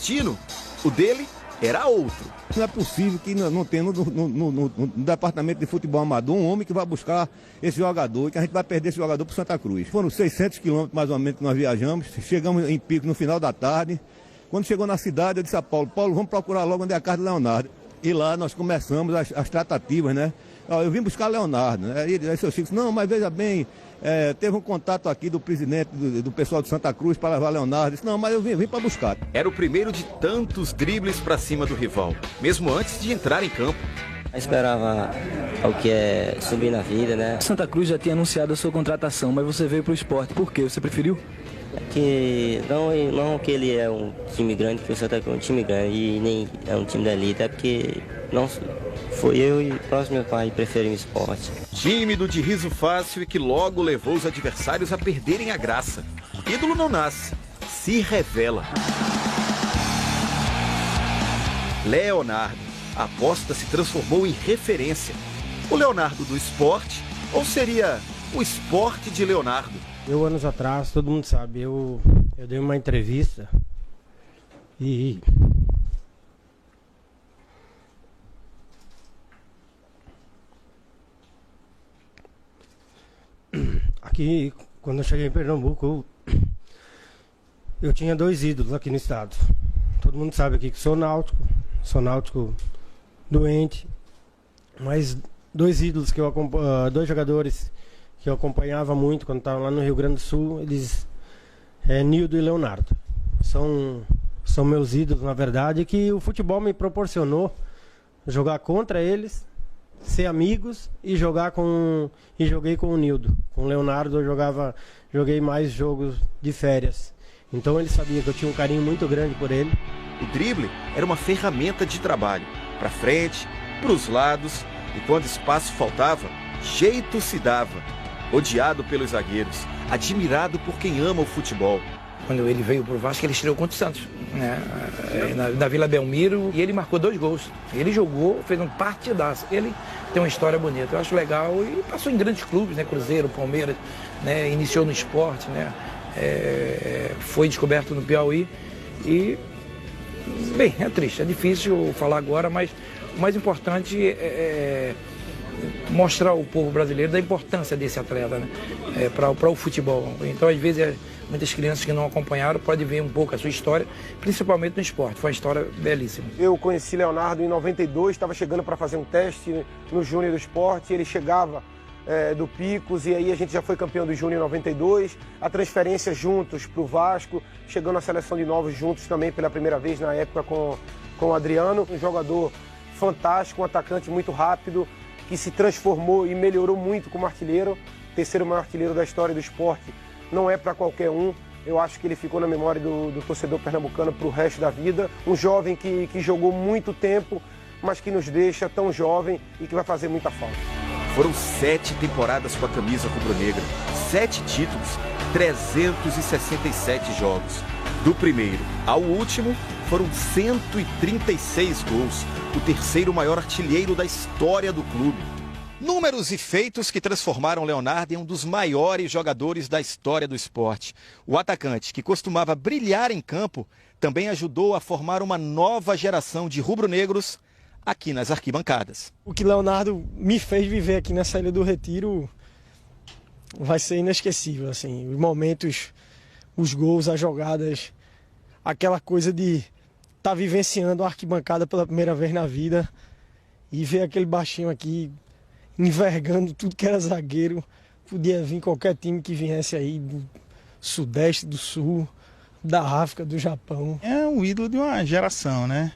destino, o dele era outro. Não é possível que não tenha no departamento de futebol amador um homem que vai buscar esse jogador e que a gente vai perder esse jogador para Santa Cruz. Foram 600 quilômetros mais ou menos que nós viajamos, chegamos em Pico no final da tarde. Quando chegou na cidade, eu disse a Paulo, vamos procurar logo onde é a casa do Leonardo. E lá nós começamos as tratativas, né? Eu vim buscar Leonardo, né? Aí seu Chico disse, não, mas veja bem, teve um contato aqui do presidente do pessoal de Santa Cruz para levar Leonardo. Disse, não, mas eu vim para buscar. Era o primeiro de tantos dribles para cima do rival, mesmo antes de entrar em campo. Eu esperava o que é subir na vida, né? Santa Cruz já tinha anunciado a sua contratação, mas você veio para o Sport. Por quê? Você preferiu? Que não que ele é um time grande, que o Santa Cruz é um time grande e nem é um time da elite, é porque não foi eu e o próximo meu pai preferem o Sport. Tímido, de riso fácil e que logo levou os adversários a perderem a graça. Ídolo não nasce, se revela. Leonardo, a aposta se transformou em referência. O Leonardo do Sport, ou seria o Sport de Leonardo? Anos atrás, todo mundo sabe, eu dei uma entrevista e aqui, quando eu cheguei em Pernambuco, eu tinha 2 ídolos aqui no estado. Todo mundo sabe aqui que sou náutico doente, mas 2 ídolos que eu acompanho, 2 jogadores que eu acompanhava muito quando estava lá no Rio Grande do Sul, eles Nildo e Leonardo. São meus ídolos, na verdade, que o futebol me proporcionou jogar contra eles, ser amigos e joguei com o Nildo. Com o Leonardo eu joguei mais jogos de férias. Então ele sabia que eu tinha um carinho muito grande por ele. O drible era uma ferramenta de trabalho, para frente, para os lados, e quando espaço faltava, jeito se dava. Odiado pelos zagueiros, admirado por quem ama o futebol. Quando ele veio para o Vasco, ele estreou contra o Santos, né? Na Vila Belmiro, e ele marcou 2 gols. Ele jogou, fez um partidaço. Ele tem uma história bonita, eu acho legal. E passou em grandes clubes, né? Cruzeiro, Palmeiras, né? Iniciou no esporte, né? Foi descoberto no Piauí. E, bem, é triste, é difícil falar agora, mas o mais importante é mostrar ao povo brasileiro da importância desse atleta, né? Para o futebol. Então, às vezes, muitas crianças que não acompanharam podem ver um pouco a sua história, principalmente no esporte. Foi uma história belíssima. Eu conheci Leonardo em 92, estava chegando para fazer um teste no Júnior do Esporte. Ele chegava do Picos e aí a gente já foi campeão do Júnior em 92. A transferência juntos para o Vasco, chegando à seleção de novos juntos também pela primeira vez na época com o Adriano. Um jogador fantástico, um atacante muito rápido, que se transformou e melhorou muito como artilheiro. Terceiro maior artilheiro da história do esporte. Não é para qualquer um. Eu acho que ele ficou na memória do torcedor pernambucano para o resto da vida. Um jovem que jogou muito tempo, mas que nos deixa tão jovem e que vai fazer muita falta. Foram 7 temporadas com a camisa rubro-negra, 7 títulos, 367 jogos. Do primeiro ao último, foram 136 gols, o terceiro maior artilheiro da história do clube. Números e feitos que transformaram Leonardo em um dos maiores jogadores da história do esporte. O atacante, que costumava brilhar em campo, também ajudou a formar uma nova geração de rubro-negros aqui nas arquibancadas. O que Leonardo me fez viver aqui nessa Ilha do Retiro vai ser inesquecível, assim, os momentos, os gols, as jogadas, aquela coisa de estar vivenciando a arquibancada pela primeira vez na vida e ver aquele baixinho aqui envergando tudo que era zagueiro. Podia vir qualquer time que viesse aí do Sudeste, do Sul, da África, do Japão. É um ídolo de uma geração, né?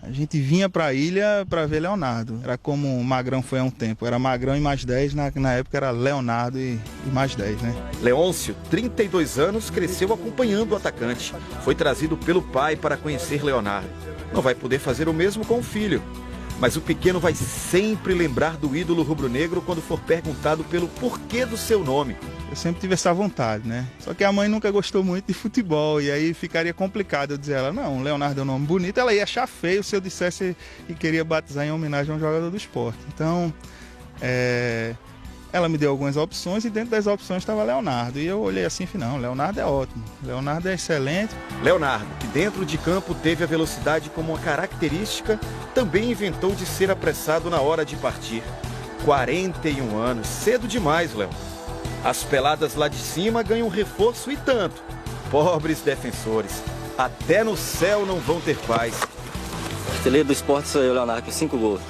A gente vinha para a ilha para ver Leonardo. Era como o Magrão foi há um tempo. Era Magrão e mais 10, na época era Leonardo e mais 10, né? Leôncio, 32 anos, cresceu acompanhando o atacante. Foi trazido pelo pai para conhecer Leonardo. Não vai poder fazer o mesmo com o filho. Mas o pequeno vai sempre lembrar do ídolo rubro-negro quando for perguntado pelo porquê do seu nome. Eu sempre tive essa vontade, né? Só que a mãe nunca gostou muito de futebol e aí ficaria complicado eu dizer a ela, não, Leonardo é um nome bonito, ela ia achar feio se eu dissesse que queria batizar em homenagem a um jogador do esporte. Então, Ela me deu algumas opções e dentro das opções estava Leonardo. E eu olhei assim e falei, não, Leonardo é ótimo, Leonardo é excelente. Leonardo, que dentro de campo teve a velocidade como uma característica, também inventou de ser apressado na hora de partir. 41 anos, cedo demais, Léo. As peladas lá de cima ganham reforço e tanto. Pobres defensores, até no céu não vão ter paz. O artilheiro do esporte sou eu, Leonardo, com 5 gols.